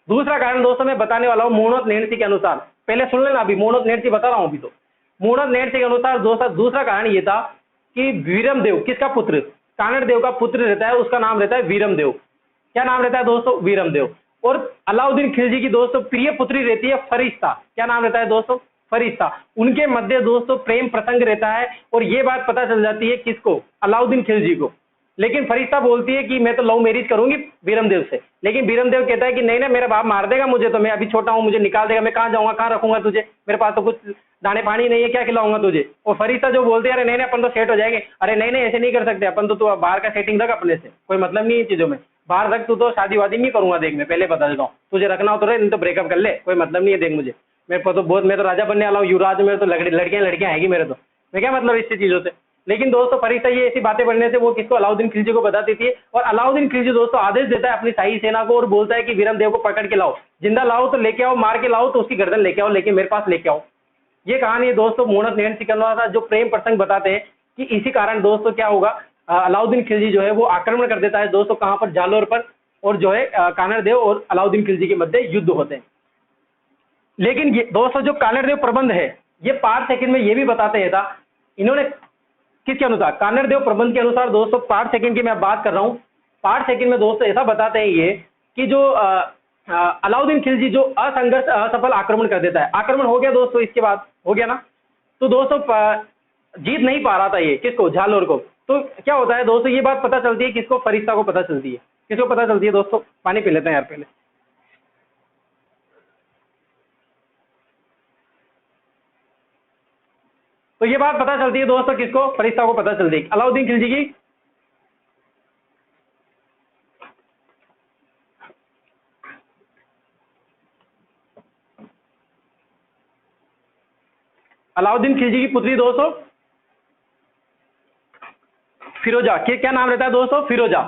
दूसरा कारण दोस्तों मैं बताने वाला हूं मोनोप नेंसी के अनुसार, पहले सुन लेना, अभी मोनोप नेंसी बता रहा हूं। अभी तो मोनोप नेंसी के अनुसार दोस्तों दूसरा कारण ये था कि वीरम देव, किसका पुत्र? कानड़ देव का पुत्र रहता है, उसका नाम रहता है वीरम देव। क्या नाम रहता है दोस्तों? वीरम देव। और अलाउद्दीन खिलजी की दोस्तों प्रिय पुत्री रहती है फरिश्ता। क्या नाम रहता है दोस्तों? फरिश्ता। उनके मध्य दोस्तों प्रेम प्रसंग रहता है, और ये बात पता चल जाती है किसको? अलाउद्दीन खिलजी को। लेकिन फरिश्ता बोलती है कि मैं तो लव मैरिज करूंगी वीरम देव से, लेकिन वीरम देव कहता है कि नहीं ना, मेरा बाप मार देगा मुझे, तो मैं अभी छोटा हूं, मुझे निकाल देगा, मैं कहां जाऊंगा, कहां रखूंगा तुझे, मेरे पास तो कुछ दाने पानी नहीं है, क्या खिलाऊंगा तुझे। और फरिश्ता जो बोलते हैं, अरे नहीं नहीं अपन तो सेट हो जाएंगे, अरे नहीं नहीं ऐसे नहीं कर सकते अपन, तो तू बाहर का सेटिंग रख अपने से, कोई मतलब नहीं है चीजों में, बाहर रख, तू तो शादी वादी नहीं करूंगा, देख मैं पहले बता देता हूँ, तुझे रखना हो तो रहे, नहीं तो ब्रेकअप कर ले, कोई मतलब नहीं है, देख मुझे, मेरे को तो बहुत, मैं तो राजा बनने वाला हूँ, युवराज, मेरे तो लड़कियां आएगी मेरे तो, मैं क्या मतलब इससे चीजों से। लेकिन दोस्तों फरिश्ता ये ऐसी बातें बनने से वो किसको? अलाउद्दीन खिलजी को बता देती है, और अलाउद्दीन खिलजी दोस्तों आदेश देता है अपनी शाही सेना को और बोलता है कि वीरम देव को पकड़ के लाओ, जिंदा लाओ तो लेके आओ, मार के लाओ तो उसकी गर्दन लेके आओ, लेकिन मेरे पास लेके आओ। ये कहानी है दोस्तों मोनोप नेंसी के अनुसार, जो प्रेम प्रसंग बताते हैं कि इसी कारण दोस्तों क्या होगा, अलाउद्दीन खिलजी जो है वो आक्रमण कर देता है दोस्तों, कहां पर? जालोर पर, और जो है कानड़ देव और अलाउद्दीन खिलजी के मध्य युद्ध होते हैं। लेकिन ये दोस्तों जो कानड़ देव प्रबंध है, ये पार्ट सेकंड में ये भी बताते हैं था, इन्होंने किसके अनुसार? कानड़ देव प्रबंध के अनुसार दोस्तों, पार्ट सेकंड की मैं बात कर रहा हूं। पार्ट सेकंड में दोस्तों ऐसा बताते हैं ये कि जो अलाउद्दीन खिलजी जो असफल आक्रमण कर देता है, आक्रमण हो गया दोस्तों, इसके बाद हो गया ना, तो दोस्तों जीत नहीं पा रहा था ये, किसको? झालोर को। तो क्या होता है दोस्तों, ये बात पता चलती है किसको? फरिश्ता को पता चलती है। किसको पता चलती है दोस्तों? पानी पी लेते हैं यार पहले। तो ये बात पता चलती है दोस्तों किसको? फरिश्ता को पता चलती है, अलाउद्दीन खिलजी की अलाउद्दीन खिलजी की पुत्री दोस्तों फिरोजा। क्या नाम रहता है दोस्तों? फिरोजा।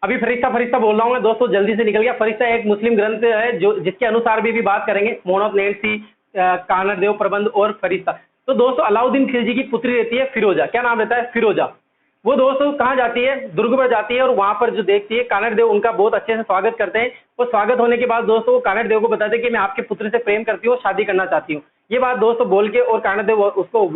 अभी फरिश्ता फरिश्ता बोल रहा हूँ मैं दोस्तों, जल्दी से निकल गया। फरिश्ता एक मुस्लिम ग्रंथ है जो जिसके अनुसार भी बात करेंगे, मोनोप नेंसी, कानड़ देव प्रबंध और फरिश्ता। तो दोस्तों अलाउद्दीन खिलजी की पुत्री रहती है फिरोजा। क्या नाम रहता है? फिरोजा। वो दोस्तों कहाँ जाती है? दुर्ग पर जाती है, और वहां पर जो देखती है कानड़ देव उनका बहुत अच्छे से स्वागत करते हैं। वो स्वागत होने के बाद दोस्तों वो कानड़ देव को बताते हैं कि मैं आपके पुत्र से प्रेम करती हूँ, शादी करना चाहती हूँ। ये बात दोस्तों बोल के और कानड़ देव उसको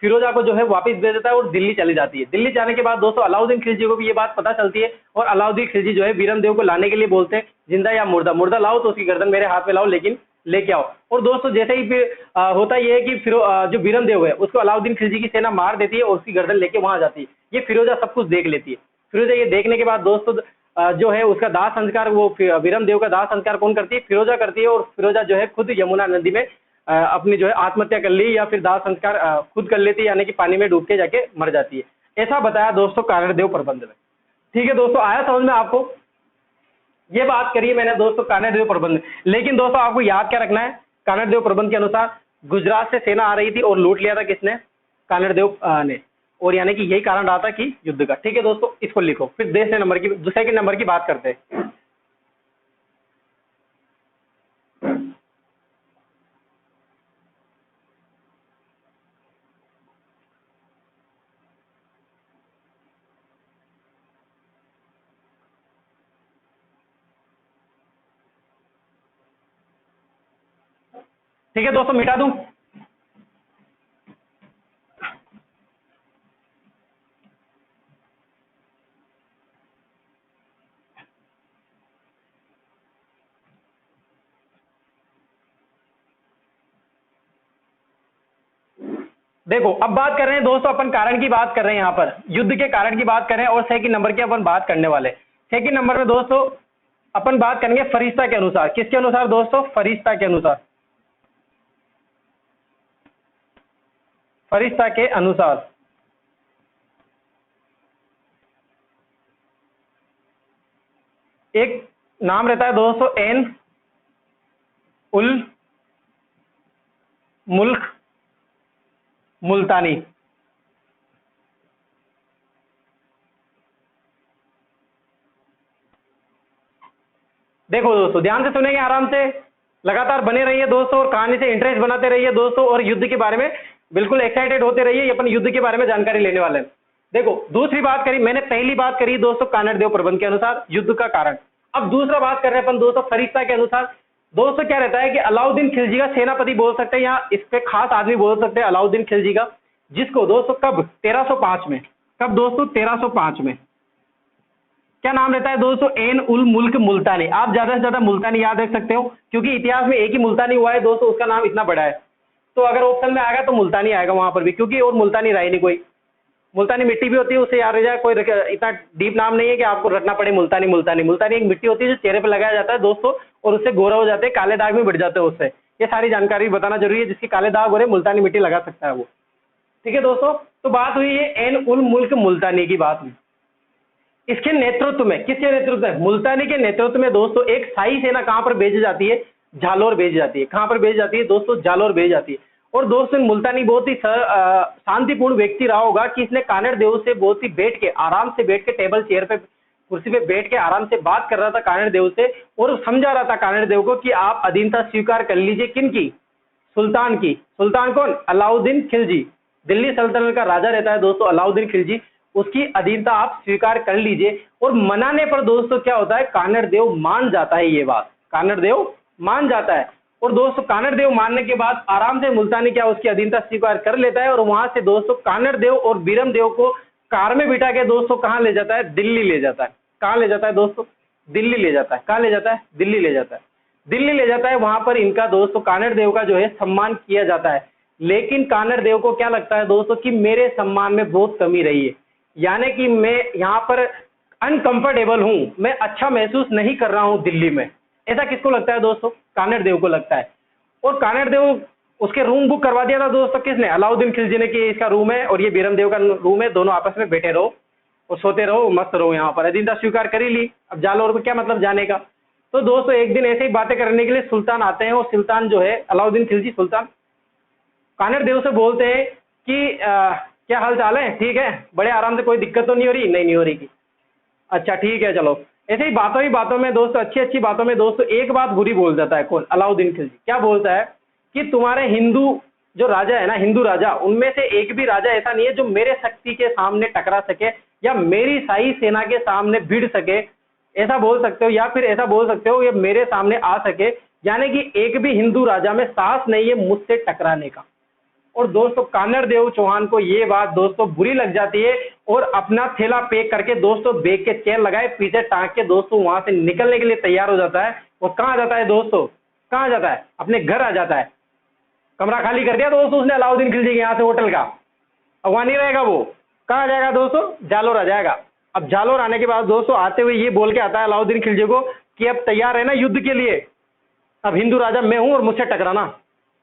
फिरोजा को जो है वापस भेज देता है और दिल्ली चली जाती है। दिल्ली जाने के बाद दोस्तों अलाउद्दीन खिलजी को भी ये बात पता चलती है, और अलाउद्दीन खिलजी जो है वीरम देव को लाने के लिए बोलते हैं, जिंदा या मुर्दा, मुर्दा लाओ तो उसकी गर्दन मेरे हाथ में लाओ, लेकिन लेके आओ। और दोस्तों जैसे ही फिर होता ये है कि फिर जो वीरम देव है उसको अलाउद्दीन खिलजी की सेना मार देती है और उसकी गर्दन लेके वहां जाती है। ये फिरोजा सब कुछ देख लेती है। फिरोजा ये देखने के बाद दोस्तों जो है उसका दाह संस्कार, वो वीरम देव का दाह संस्कार कौन करती है? फिरोजा करती है। और फिरोजा जो है खुद यमुना नदी में अपनी जो है आत्महत्या कर ली, या फिर दाह संस्कार खुद कर लेती है, यानी कि पानी में डूब के जाके मर जाती है। ऐसा बताया दोस्तों कानड़ देव प्रबंध में। ठीक है दोस्तों, आया समझ में आपको? ये बात करिए मैंने दोस्तों कानड़ देव प्रबंध। लेकिन दोस्तों आपको याद क्या रखना है? कानड़ देव प्रबंध के अनुसार गुजरात से सेना आ रही थी और लूट लिया था किसने? कानड़ देव ने। और यानी कि यही कारण रहा था कि युद्ध का। ठीक है दोस्तों, इसको लिखो, फिर दूसरे नंबर की बात करते हैं। ठीक है दोस्तों, मिटा दूं? देखो अब बात कर रहे हैं दोस्तों, अपन कारण की बात कर रहे हैं, यहाँ पर युद्ध के कारण की बात कर रहे हैं और सेकंड नंबर की अपन बात करने वाले। सेकंड नंबर में दोस्तों अपन बात करेंगे फरिश्ता के अनुसार। किसके अनुसार दोस्तों? फरिश्ता के अनुसार। फरिश्ता के अनुसार एक नाम रहता है दोस्तों एन उल मुल्क मुल्तानी। देखो दोस्तों ध्यान से सुनेंगे, आराम से लगातार बने रहिए दोस्तों और कहानी से इंटरेस्ट बनाते रहिए दोस्तों, और युद्ध के बारे में बिल्कुल एक्साइटेड होते रहिए। अपन युद्ध के बारे में जानकारी लेने वाले हैं। देखो दूसरी बात करी मैंने, पहली बात करी दोस्तों कानड़ देव प्रबंध के अनुसार युद्ध का कारण। अब दूसरा बात कर रहे हैं अपन दोस्तों फरिश्ता के अनुसार। दोस्तों क्या रहता है कि अलाउद्दीन खिलजी का सेनापति बोल सकते हैं, या इस पे खास आदमी बोल सकते हैं अलाउद्दीन खिलजी का, जिसको दोस्तों कब 1305 में, कब दोस्तों 1305 में, क्या नाम रहता है दोस्तों? एन उल मुल्क मुल्तानी। आप ज्यादा से ज्यादा मुल्तानी याद रख सकते हो, क्योंकि इतिहास में एक ही मुल्तानी हुआ है दोस्तों, उसका नाम इतना बड़ा है। तो अगर ऑप्शन में आएगा तो मुल्तानी आएगा वहां पर भी, क्योंकि और मुल्तानी रहा ही नहीं कोई। मुल्तानी मिट्टी भी होती है, उससे याद रह जाए, कोई इतना डीप नाम नहीं है कि आपको रटना पड़े मुल्तानी। मुल्तानी मुल्तानी एक मिट्टी होती है जो चेहरे पर लगाया जाता है दोस्तों, और उससे गोरा हो जाते हैं, काले दाग भी बढ़ जाते हैं उससे। ये सारी जानकारी बताना जरूरी है, जिसकी काले दाग हो रहे मुल्तानी मिट्टी लगा सकता है वो। ठीक है दोस्तों, तो बात हुई है एन उल मुल्क मुल्तानी की बात हुई। इसके नेतृत्व में, किसके नेतृत्व में? मुल्तानी के नेतृत्व में दोस्तों एक शाही सेना कहां पर भेजी जाती है? जालोर भेजी जाती है। कहां पर भेजी जाती है दोस्तों? जालोर भेजी जाती है। और दोस्तों मुल्तानी बहुत ही शांतिपूर्ण व्यक्ति रहा होगा कि इसने कानड़ देव से बहुत ही बैठ के, आराम से बैठ के, टेबल चेयर पे कुर्सी पे बैठ के आराम से बात कर रहा था कानड़ देव से, और समझा रहा था कानड़ देव को कि आप अधीनता स्वीकार कर लीजिए। किन की? सुल्तान की। सुल्तान कौन? अलाउद्दीन खिलजी। दिल्ली सल्तनत का राजा रहता है दोस्तों अलाउद्दीन खिलजी, उसकी अधीनता आप स्वीकार कर लीजिए। और मनाने पर दोस्तों क्या होता है? कानड़ देव मान जाता है। ये बात कानड़ देव मान जाता है। और दोस्तों कानड़ देव मानने के बाद आराम से मुल्तानी क्या उसकी अधीनता स्वीकार कर लेता है, और वहां से दोस्तों कानड़ देव और बीरम देव को कार में बिठा के दोस्तों कहां ले जाता है? दिल्ली ले जाता है। कहां ले जाता है दोस्तों? दिल्ली ले जाता है। कहां ले जाता है? दिल्ली ले जाता है। दिल्ली ले जाता है। वहां पर इनका दोस्तों कानड़ देव का जो है सम्मान किया जाता है। लेकिन कानड़ देव को क्या लगता है दोस्तों कि मेरे सम्मान में बहुत कमी रही है, यानी कि मैं यहाँ पर अनकंफर्टेबल हूं, मैं अच्छा महसूस नहीं कर रहा हूं दिल्ली में। ऐसा किसको लगता है दोस्तों? कानड़ देव को लगता है। और कानड़ देव उसके रूम बुक करवा दिया था दोस्तों, किसने? अलाउद्दीन खिलजी ने, कि इसका रूम है और ये बीरम देव का रूम है, दोनों आपस में बैठे रहो और सोते रहो, मस्त रहो। यहाँ पर अधीनता स्वीकार कर ही ली, अब जालोर को क्या मतलब जाने का। तो दोस्तों एक दिन ऐसे ही बातें करने के लिए सुल्तान आते हैं, और सुल्तान जो है अलाउद्दीन खिलजी सुल्तान कानड़ देव से बोलते हैं कि क्या हाल चाल है? ठीक है, बड़े आराम से, कोई दिक्कत तो नहीं हो रही? नहीं हो रही की। अच्छा ठीक है चलो। ऐसे ही बातों में दोस्तों, अच्छी अच्छी बातों में दोस्तों एक बात बुरी बोल जाता है। कौन? अलाउद्दीन खिलजी। क्या बोलता है कि तुम्हारे हिंदू जो राजा है ना, हिंदू राजा, उनमें से एक भी राजा ऐसा नहीं है जो मेरे शक्ति के सामने टकरा सके या मेरी शाही सेना के सामने भिड़ सके। ऐसा बोल सकते हो, या फिर ऐसा बोल सकते हो ये मेरे सामने आ सके, यानी कि एक भी हिंदू राजा में साहस नहीं है मुझसे टकराने का। और दोस्तों कानड़ देव चौहान को ये बात दोस्तों बुरी लग जाती है, और अपना थैला पैक करके दोस्तों बैग के चेन लगाए, पीछे टांग के दोस्तों वहां से निकलने के लिए तैयार हो जाता है। और कहां जाता है दोस्तों? कहां जाता है? अपने घर आ जाता है। कमरा खाली कर दिया दोस्तों उसने अलाउद्दीन खिलजी के यहाँ से, होटल का। अब वहां नहीं रहेगा वो, कहां जाएगा दोस्तों? जालोर आ जाएगा। अब जालोर आने के बाद दोस्तों आते हुए ये बोल के आता है अलाउद्दीन खिलजी को कि अब तैयार है ना युद्ध के लिए, अब हिंदू राजा मैं हूं और मुझसे टकराना।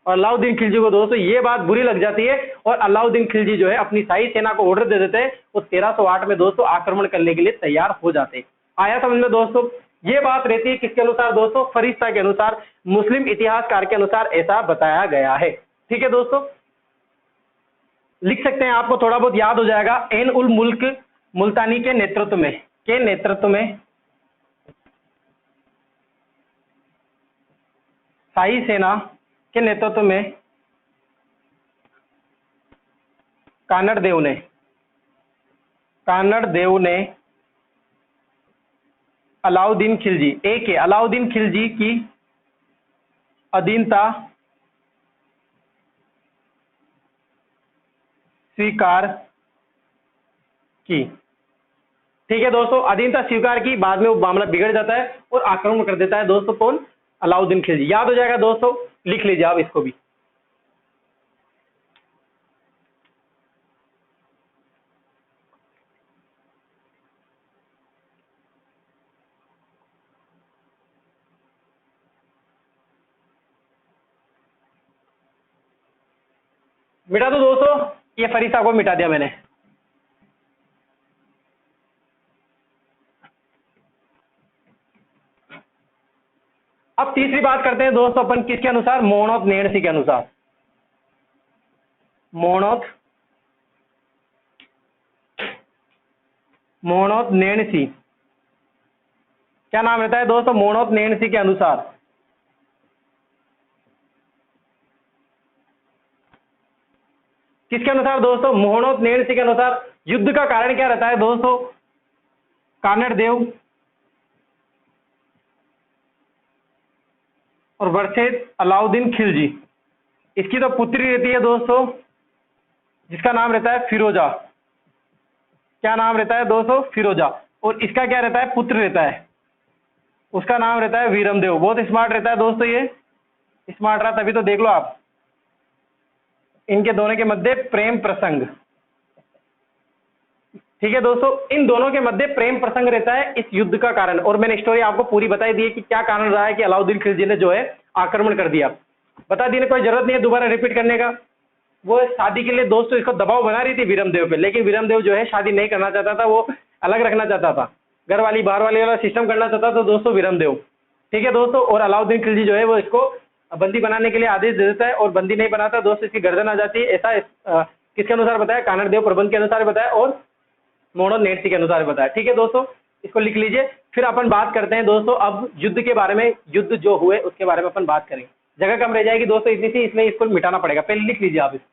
और अलाउद्दीन खिलजी को दोस्तों ये बात बुरी लग जाती है, और अलाउद्दीन खिलजी जो है अपनी शाही सेना को ऑर्डर दे देते हैं, वो 1308 में दोस्तों आक्रमण करने के लिए तैयार हो जाते हैं। आया समझ में दोस्तों? ये बात रहती है किसके अनुसार दोस्तों? फरिश्ता के अनुसार, मुस्लिम इतिहासकार के अनुसार ऐसा बताया गया है। ठीक है दोस्तों, लिख सकते हैं, आपको थोड़ा बहुत याद हो जाएगा। एन उल मुल्क मुल्तानी के नेतृत्व में शाही सेना के नेतृत्व में कानड़ देव ने अलाउद्दीन खिलजी की अधीनता स्वीकार की। ठीक है दोस्तों, अधीनता स्वीकार की, बाद में वो मामला बिगड़ जाता है और आक्रमण कर देता है दोस्तों, कौन? अलाउद्दीन खिलजी। याद हो जाएगा दोस्तों, लिख लीजिए आप इसको भी। मिटा दो दोस्तों, ये फरीसा को मिटा दिया मैंने। अब तीसरी बात करते हैं दोस्तों अपन किसके अनुसार? मोहनोत नेणसी के अनुसार। मोहनोत नेणसी, क्या नाम रहता है दोस्तों? मोहनोत नेणसी के अनुसार किसके अनुसार दोस्तों? मोहनोत नेणसी के अनुसार युद्ध का कारण क्या रहता है दोस्तों? कानड़ देव और वर्सेस अलाउद्दीन खिलजी। इसकी तो पुत्री रहती है दोस्तों, जिसका नाम रहता है फिरोजा। क्या नाम रहता है दोस्तों? फिरोजा। और इसका क्या रहता है? पुत्र रहता है, उसका नाम रहता है वीरमदेव। बहुत स्मार्ट रहता है दोस्तों, ये स्मार्ट रहा तभी तो देख लो आप। इनके दोनों के मध्य प्रेम प्रसंग, ठीक है दोस्तों, इन दोनों के मध्य प्रेम प्रसंग रहता है इस युद्ध का कारण। और मैंने स्टोरी आपको पूरी बताई दी है कि क्या कारण रहा है कि अलाउद्दीन खिलजी ने जो है आक्रमण कर दिया। बता दी, कोई जरूरत नहीं है दोबारा रिपीट करने का। वो शादी के लिए दोस्तों इसको दबाव बना रही थी वीरमदेव पे, लेकिन वीरमदेव जो है शादी नहीं करना चाहता था, वो अलग रखना चाहता था, घर वाली बाहर वाली वाला सिस्टम करना चाहता था दोस्तों वीरमदेव। ठीक है दोस्तों, और अलाउद्दीन खिलजी जो है वो इसको बंदी बनाने के लिए आदेश दे देता है और बंदी नहीं बनाता दोस्तों, इसकी गर्दन आ जाती है। ऐसा किसके अनुसार बताया? कानड़ देव प्रबंध के अनुसार बताया और मोहनोत नेणसी के अनुसार बताया। ठीक है दोस्तों, इसको लिख लीजिए। फिर अपन बात करते हैं दोस्तों अब युद्ध के बारे में, युद्ध जो हुए उसके बारे में अपन बात करेंगे। जगह कम रह जाएगी दोस्तों इतनी सी, इसलिए इसको मिटाना पड़ेगा। पहले लिख लीजिए आप इसको।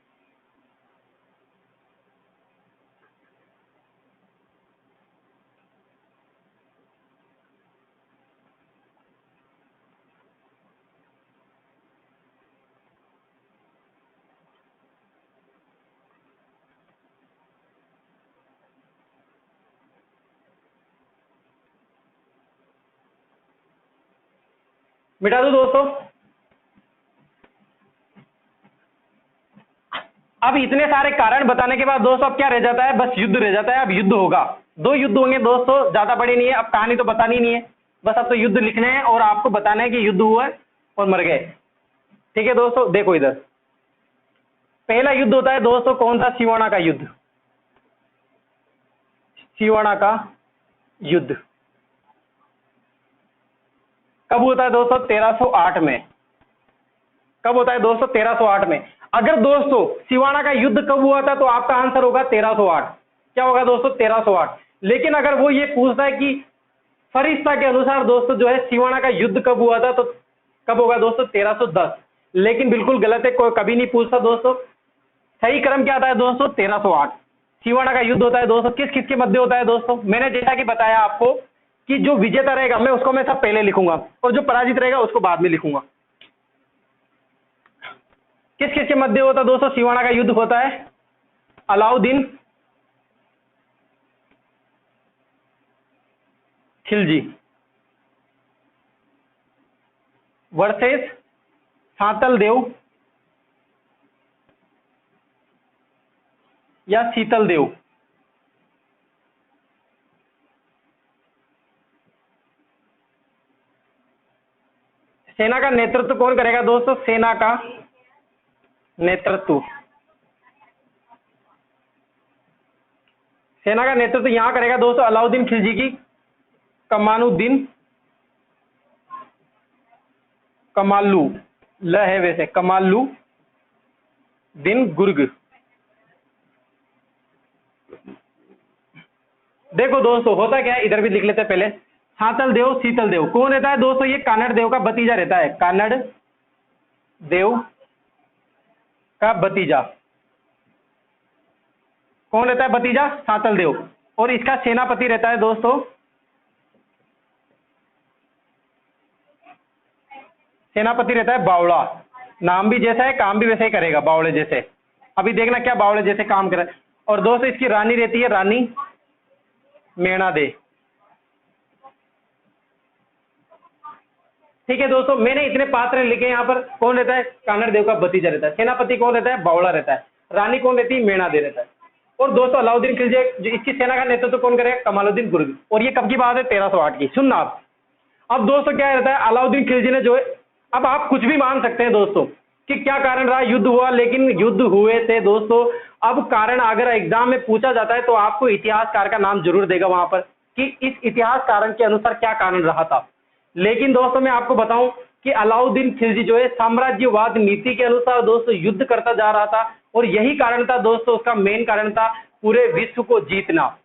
मिटा दो दोस्तों। अब इतने सारे कारण बताने के बाद दोस्तों अब क्या रह जाता है? बस युद्ध रह जाता है। अब युद्ध होगा, 2 युद्ध होंगे दोस्तों, ज्यादा बड़े नहीं है। अब कहानी तो बतानी नहीं है, बस अब तो युद्ध लिखने हैं और आपको बताना है कि युद्ध हुआ है और मर गए। ठीक है दोस्तों, देखो इधर पहला युद्ध होता है दोस्तों कौन सा? सिवाना का युद्ध। सिवाना का युद्ध कब होता है दोस्तों? 1308 में। कब होता है दोस्तों? 1308 में। अगर दोस्तों सिवाना का युद्ध कब हुआ था तो आपका आंसर होगा 1308। क्या होगा दोस्तों? 1308। लेकिन अगर वो ये पूछता है कि फरिश्ता के अनुसार दोस्तों जो है सिवाना का युद्ध कब हुआ था तो कब होगा दोस्तों? 1310। लेकिन बिल्कुल गलत है, कोई कभी नहीं पूछता दोस्तों। सही क्रम क्या आता है दोस्तों? 1308। सिवाना का युद्ध होता है दोस्तों किस किस के मध्य होता है दोस्तों? मैंने जैसा कि बताया आपको कि जो विजेता रहेगा मैं उसको हमेशा पहले लिखूंगा और जो पराजित रहेगा उसको बाद में लिखूंगा। किस किस के मध्य होता है दोस्तों? सिवाना का युद्ध होता है अलाउद्दीन खिलजी वर्सेस सातल देव या शीतल देव। सेना का नेतृत्व कौन करेगा दोस्तों? सेना का नेतृत्व, सेना का नेतृत्व यहां करेगा दोस्तों अलाउद्दीन खिलजी की कमानुद्दीन कमालू ल है वैसे कमालू दिन गुर्ग। देखो दोस्तों होता क्या है, इधर भी लिख लेते हैं पहले। सातल देव शीतल देव कौन रहता है दोस्तों? ये कानड़ देव का भतीजा रहता है, कानड़ देव का भतीजा। कौन रहता है भतीजा? सातल देव। और इसका सेनापति रहता है दोस्तों, सेनापति रहता है बावड़ा। नाम भी जैसा है काम भी वैसे ही करेगा, बावड़े जैसे। अभी देखना क्या बावड़े जैसे काम कर रहा है। और दोस्तों इसकी रानी रहती है रानी मेणा दे। ठीक है दोस्तों, मैंने इतने पात्र लिखे यहाँ पर। कौन रहता है? कानड़ देव का भतीजा रहता है। सेनापति कौन रहता है? बावड़ा रहता है। रानी कौन रहती है? मेणा दे रहता है। और दोस्तों अलाउद्दीन खिलजी, जो इसकी सेना का नेतृत्व कौन करेगा? कमालुद्दीन गुर्ग। और ये कब की बात है? 1308 की। सुनना आप। अब दोस्तों क्या रहता है, अलाउद्दीन खिलजी ने जो है, अब आप कुछ भी मान सकते हैं दोस्तों कि क्या कारण रहा, युद्ध हुआ, लेकिन युद्ध हुए थे दोस्तों। अब कारण अगर एग्जाम में पूछा जाता है तो आपको इतिहासकार का नाम जरूर देगा वहां पर कि इस इतिहास कारण के अनुसार क्या कारण रहा था। लेकिन दोस्तों मैं आपको बताऊं कि अलाउद्दीन खिलजी जो है साम्राज्यवाद नीति के अनुसार दोस्तों युद्ध करता जा रहा था, और यही कारण था दोस्तों, उसका मेन कारण था पूरे विश्व को जीतना।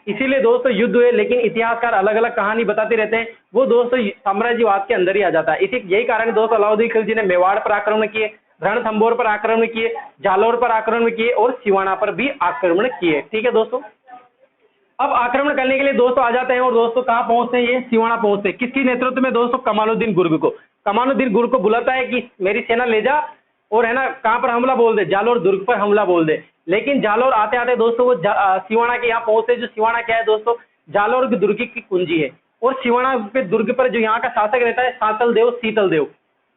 इसीलिए दोस्तों युद्ध हुए, लेकिन इतिहासकार अलग अलग कहानी बताते रहते हैं, वो दोस्तों साम्राज्यवाद के अंदर ही आ जाता है। इसी यही कारण दोस्तों अलाउद्दीन खिलजी ने मेवाड़ पर आक्रमण किए, रणथंबोर पर आक्रमण किए, जालौर पर आक्रमण किए और सिवाना पर भी आक्रमण किए। ठीक है दोस्तों, अब आक्रमण करने के लिए दोस्तों आ जाते हैं, और दोस्तों कहाँ पहुंचते हैं? ये सिवाना पहुंचते हैं। किसकी नेतृत्व में? दोस्तों कमालुद्दीन गुर्ग को। कमालुद्दीन गुर्ग को बुलाता है कि मेरी सेना ले जा, और है ना कहाँ पर हमला बोल दे? जालौर दुर्ग पर हमला बोल दे। लेकिन जालौर आते आते दोस्तों वो सिवाना के यहाँ पहुंचते। जो सिवाना क्या है दोस्तों? जालौर दुर्ग की कुंजी है। और सिवाना पे दुर्ग पर जो यहाँ का शासक रहता है सातल देव, शीतल देव,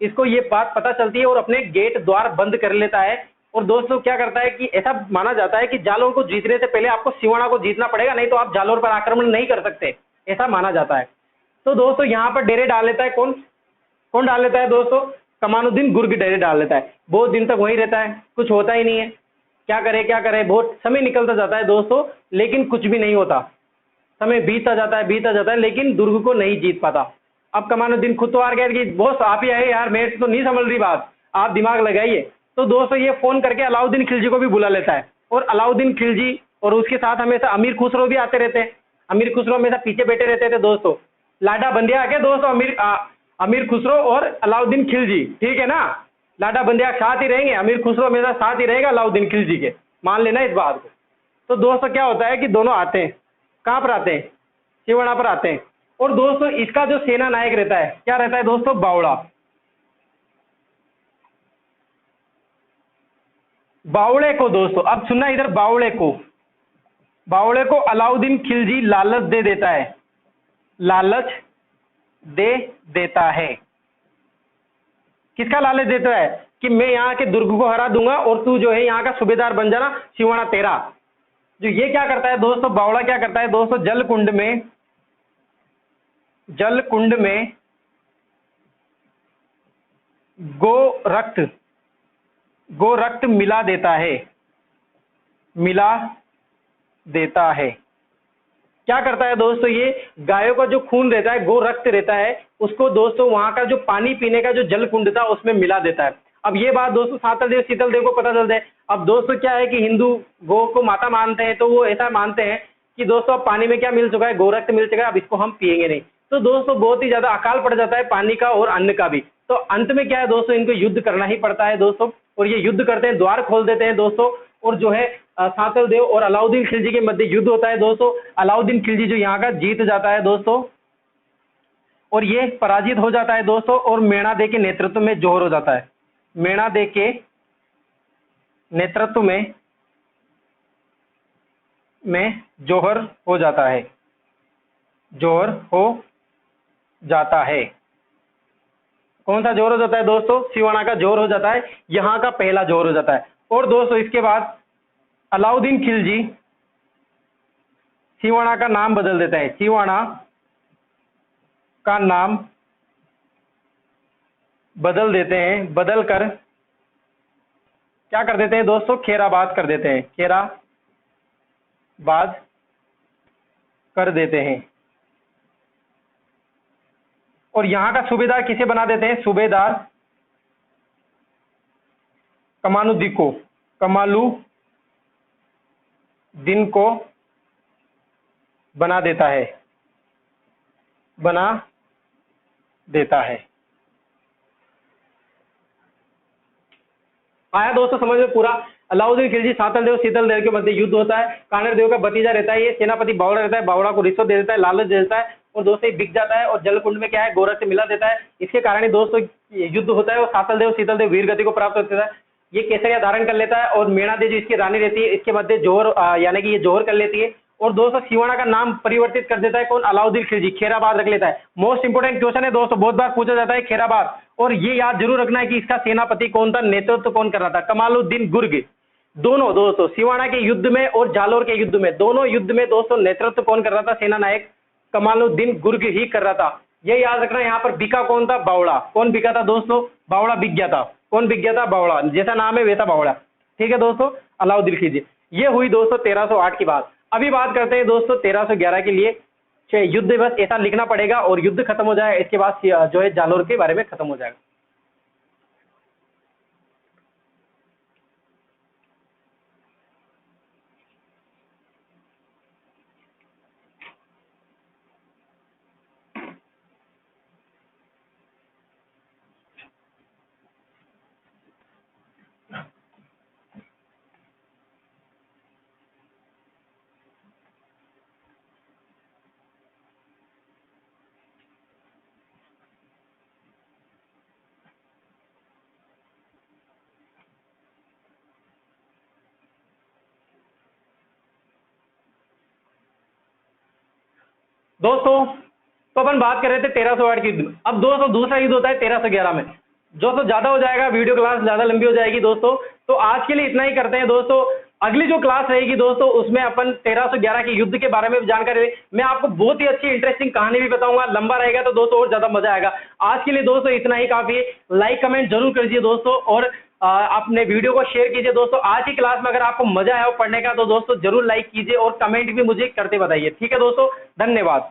इसको ये बात पता चलती है और अपने गेट द्वार बंद कर लेता है। और दोस्तों क्या करता है कि ऐसा माना जाता है कि जालौर को जीतने से पहले आपको सिवाना को जीतना पड़ेगा, नहीं तो आप जालौर पर आक्रमण नहीं कर सकते, ऐसा माना जाता है। तो दोस्तों यहाँ पर डेरे डाल लेता है कौन? कौन डाल लेता है दोस्तों? कमालुद्दीन गुर्ग डेरे डाल लेता है। बहुत दिन तक वहीं रहता है, कुछ होता ही नहीं है। क्या करे क्या करे, बहुत समय निकलता जाता है दोस्तों, लेकिन कुछ भी नहीं होता। समय बीतता जाता है, लेकिन दुर्ग को नहीं जीत पाता। अब कमालुद्दीन खुद तो हार गया कि बॉस आप ही आए यार, मेरे तो नहीं समझ रही बात, आप दिमाग लगाइए। तो दोस्तों ये फोन करके अलाउद्दीन खिलजी को भी बुला लेता है। और अलाउद्दीन खिलजी और उसके साथ हमेशा अमीर खुसरो भी आते रहते हैं। अमीर खुसरो हमेशा पीछे बैठे रहते थे दोस्तों। लाडा बंदिया आके दोस्तों अमीर खुसरो और अलाउद्दीन खिलजी, ठीक है ना, लाडा बंदिया साथ ही रहेंगे, अमीर खुसरो हमेशा साथ ही रहेगा अलाउद्दीन खिलजी के, मान लेना इस बात को। तो दोस्तों क्या होता है कि दोनों आते हैं, कहाँ पर आते हैं? सिवाना पर आते हैं। और दोस्तों इसका जो सेना नायक रहता है, क्या रहता है दोस्तों? बावड़ा। बावड़े को दोस्तों, अब सुनना इधर, बावड़े को अलाउद्दीन खिलजी लालच दे देता है, लालच दे देता है। किसका लालच देता है? कि मैं यहाँ के दुर्ग को हरा दूंगा और तू जो है यहाँ का सूबेदार बन जाना, सिवाना तेरा। जो ये क्या करता है दोस्तों, बावड़ा क्या करता है दोस्तों, जलकुंड में गो रक्त मिला देता है। क्या करता है दोस्तों, ये गायों का जो खून रहता है, गो रक्त रहता है, उसको दोस्तों वहां का जो पानी पीने का जो जल कुंड था उसमें मिला देता है। अब ये बात दोस्तों सातल देव शीतल देव को पता चलता है। अब दोस्तों क्या है कि हिंदू गो को माता मानते हैं, तो वो ऐसा मानते हैं कि दोस्तों अब पानी में क्या मिल चुका है? गो रक्त मिल चुका है, अब इसको हम पिएंगे नहीं। तो दोस्तों बहुत ही ज्यादा अकाल पड़ जाता है पानी का और अन्न का भी। तो अंत में क्या है दोस्तों, इनको युद्ध करना ही पड़ता है दोस्तों। और ये युद्ध करते हैं, द्वार खोल देते हैं दोस्तों। और जो है सातल देव और अलाउद्दीन खिलजी के मध्य युद्ध होता है दोस्तों। अलाउद्दीन खिलजी जो यहाँ का जीत जाता है दोस्तों, और ये पराजित हो जाता है दोस्तों, और मेणा दे के नेतृत्व में जोहर हो जाता है। मेणा दे के नेतृत्व में जोहर हो जाता है, जोहर हो जाता है। कौन सा जोहर हो जाता है दोस्तों? सिवाना का जोहर हो जाता है, यहाँ का पहला जोहर हो जाता है। और दोस्तों इसके बाद अलाउद्दीन खिलजी सिवाना का नाम बदल देता है, सिवाना का नाम बदल देते हैं, बदल कर क्या कर देते हैं दोस्तों? खेराबाद कर देते हैं, खेराबाद कर देते हैं। और यहां का सूबेदार किसे बना देते हैं? सूबेदार कमालुद्दीन को बना देता है। आया दोस्तों समझ में पूरा? अलाउद्दीन खिलजी सातल देव शीतल देव के मध्य युद्ध होता है। कानड़ देव का भतीजा रहता है, ये सेनापति बावड़ा रहता है, बावड़ा को रिश्वत दे देता है, लालच दे देता है, और दोस्तों बिक जाता है और जलकुंड में क्या है, गोरख से मिला देता है। इसके कारण ही दोस्तों युद्ध होता है और सातल देव शीतल देव वीर गति को प्राप्त होता है। ये केसरिया धारण कर लेता है और मेणा दे जो इसकी रानी रहती है इसके मध्य जोहर यानी कि ये जोहर कर लेती है। और दोस्तों सिवाना का नाम परिवर्तित कर देता है कौन? अलाउद्दीन खिलजी, खेराबाद रख लेता है। मोस्ट इंपोर्टेंट क्वेश्चन है दोस्तों, बहुत बार पूछा जाता है खेराबाद। और ये याद जरूर रखना है कि इसका सेनापति कौन था, नेतृत्व कौन कर रहा था? कमालुद्दीन गुर्ग। दोनों दोस्तों सिवाना के युद्ध में और जालोर के युद्ध में, दोनों युद्ध में दोस्तों नेतृत्व कौन कर रहा था? सेना नायक कमालुद्दीन गुर्ग ही कर रहा था। ये याद रखना। यहाँ पर बिका कौन था? बावड़ा। कौन बिका था दोस्तों? बावड़ा बिक गया था। कौन बिक गया था? बावड़ा। जैसा नाम है वैसा बावड़ा। ठीक है दोस्तों, अलाउद्दीन खिलजी। ये हुई दोस्तों 1308 की बात। अभी बात करते हैं दोस्तों 1311 के लिए युद्ध दिवस ऐसा लिखना पड़ेगा और युद्ध खत्म हो जाएगा। इसके बाद जो है जालोर के बारे में खत्म हो जाएगा। दोस्तों तो अपन बात कर रहे थे 1308 की युद्ध में। अब दोस्तों दूसरा युद्ध होता है 1311 में। दोस्तों ज्यादा हो जाएगा, वीडियो क्लास ज्यादा लंबी हो जाएगी दोस्तों, तो आज के लिए इतना ही करते हैं दोस्तों। अगली जो क्लास रहेगी दोस्तों उसमें अपन 1311 के युद्ध के बारे में जानकारी, मैं आपको बहुत ही अच्छी इंटरेस्टिंग कहानी भी बताऊंगा। लंबा रहेगा तो दोस्तों और ज्यादा मजा आएगा। आज के लिए दोस्तों इतना ही काफी है। लाइक कमेंट जरूर कीजिए दोस्तों और अपने वीडियो को शेयर कीजिए दोस्तों। आज की क्लास में अगर आपको मजा आया हो पढ़ने का तो दोस्तों जरूर लाइक कीजिए और कमेंट भी मुझे करते बताइए। ठीक है दोस्तों, धन्यवाद।